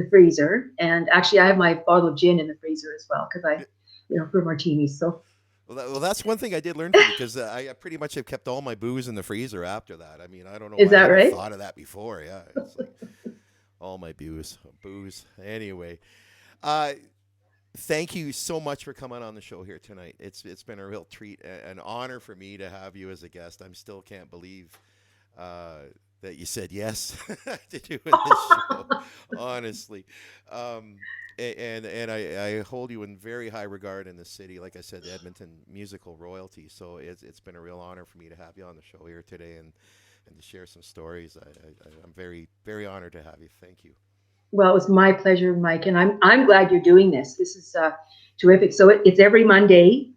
freezer. And actually, I have my bottle of gin in the freezer as well because for martinis. So. Well, that's one thing I did learn from you, because I pretty much have kept all my booze in the freezer after that. I mean, I don't know why I right? thought of that before. Yeah, it's like all my booze. Anyway. Thank you so much for coming on the show here tonight. It's been a real treat, an honor for me to have you as a guest. I still can't believe that you said yes to doing this show, honestly. And I hold you in very high regard in the city. Like I said, Edmonton musical royalty. So it's been a real honor for me to have you on the show here today and to share some stories. I'm very, very honored to have you. Thank you. Well, it was my pleasure, Mike, and I'm glad you're doing this. This is terrific. So it's every Monday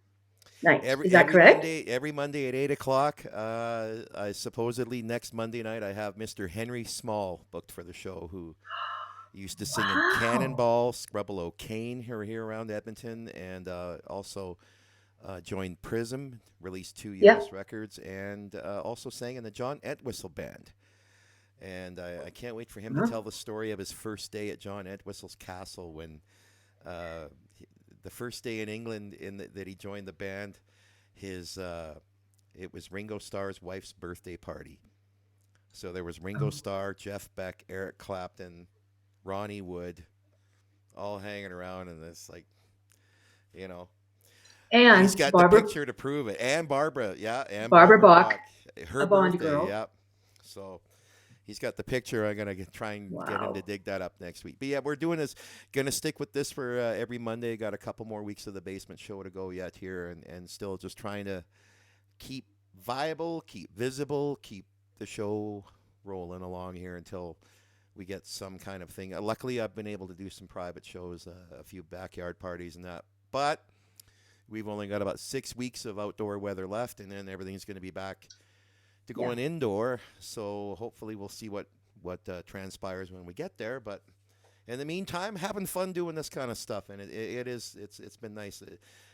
night. Is that correct? Every Monday at 8 o'clock. I supposedly next Monday night I have Mr. Henry Small booked for the show, who used to sing in Cannonball, Scrubble O'Kane here around Edmonton, and also joined Prism, released 2 US records, and also sang in the John Entwistle Band. And I can't wait for him to tell the story of his first day at John Entwistle's castle when the first day in England that he joined the band, it was Ringo Starr's wife's birthday party. So there was Ringo Starr, Jeff Beck, Eric Clapton, Ronnie Wood, all hanging around, and it's like, you know. And he's got Barbara, the picture to prove it. And Barbara, and Barbara Bach, her a Bond birthday, girl. yeah. So he's got the picture. I'm going to try and get him to dig that up next week. But yeah, we're doing this, going to stick with this for every Monday. Got a couple more weeks of the basement show to go yet here, and still just trying to keep viable, keep visible, keep the show rolling along here until we get some kind of thing. Luckily, I've been able to do some private shows, a few backyard parties and that. But we've only got about 6 weeks of outdoor weather left, and then everything's going to be back to going indoor. So hopefully we'll see what transpires when we get there. But in the meantime, having fun doing this kind of stuff, and it's been nice.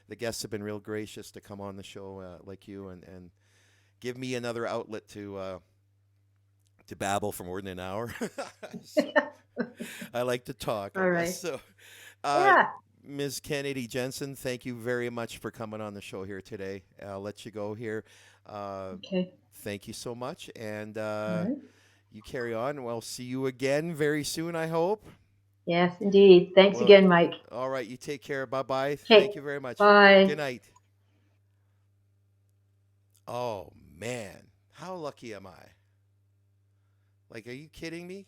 The guests have been real gracious to come on the show like you and give me another outlet to babble for more than an hour. I like to talk. All right. So, Ms. Kennedy Jenson, thank you very much for coming on the show here today. I'll let you go here. Okay. Thank you so much. And right. You carry on. We'll see you again very soon, I hope. Yes, indeed. Thanks again, Mike. All right. You take care. Bye-bye. Okay. Thank you very much. Bye. Good night. Oh, man. How lucky am I? Like, are you kidding me?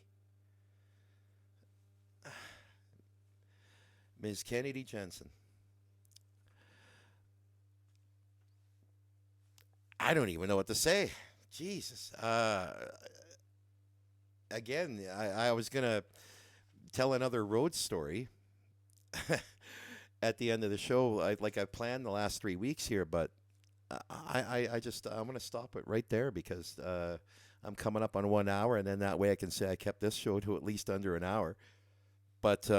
Ms. Kennedy Jenson. I don't even know what to say. Jesus. Again, I was going to tell another road story at the end of the show, like I planned the last 3 weeks here, but I'm going to stop it right there because I'm coming up on 1 hour, and then that way I can say I kept this show to at least under an hour. But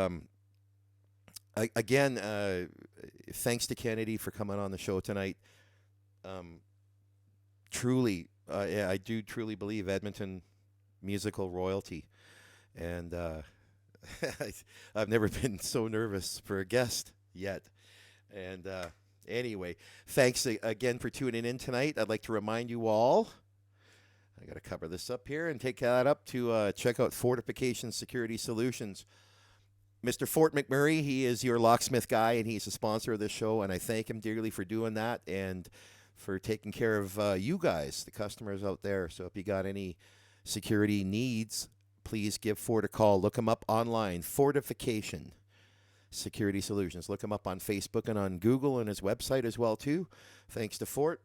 again, thanks to Kennedy for coming on the show tonight. Truly, I do truly believe Edmonton musical royalty, and I've never been so nervous for a guest yet. And anyway, thanks again for tuning in tonight. I'd like to remind you all, I got to cover this up here and take that up to check out Fortification Security Solutions. Mr. Fort McMurray, he is your locksmith guy, and he's a sponsor of this show, and I thank him dearly for doing that and for taking care of you guys, the customers out there. So if you got any security needs, please give Fort a call. Look him up online, Fortification Security Solutions. Look him up on Facebook and on Google and his website as well, too. Thanks to Fort.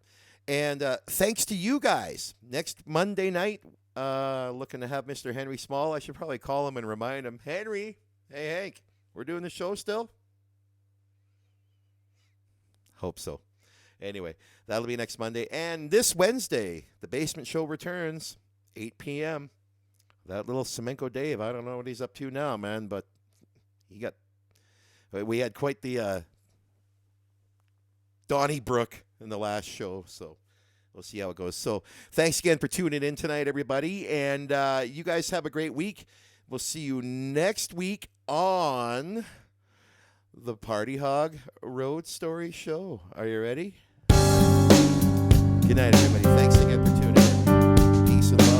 And thanks to you guys. Next Monday night, looking to have Mr. Henry Small. I should probably call him and remind him, Henry, hey, Hank, we're doing the show still? Hope so. Anyway, that'll be next Monday. And this Wednesday, the Basement Show returns, 8 p.m. That little Semenko Dave, I don't know what he's up to now, man, but we had quite the Donnybrook in the last show, so we'll see how it goes. So thanks again for tuning in tonight, everybody, and you guys have a great week. We'll see you next week on the Party Hog Road Story Show. Are you ready? Good night, everybody. Thanks again for tuning in. Peace and love.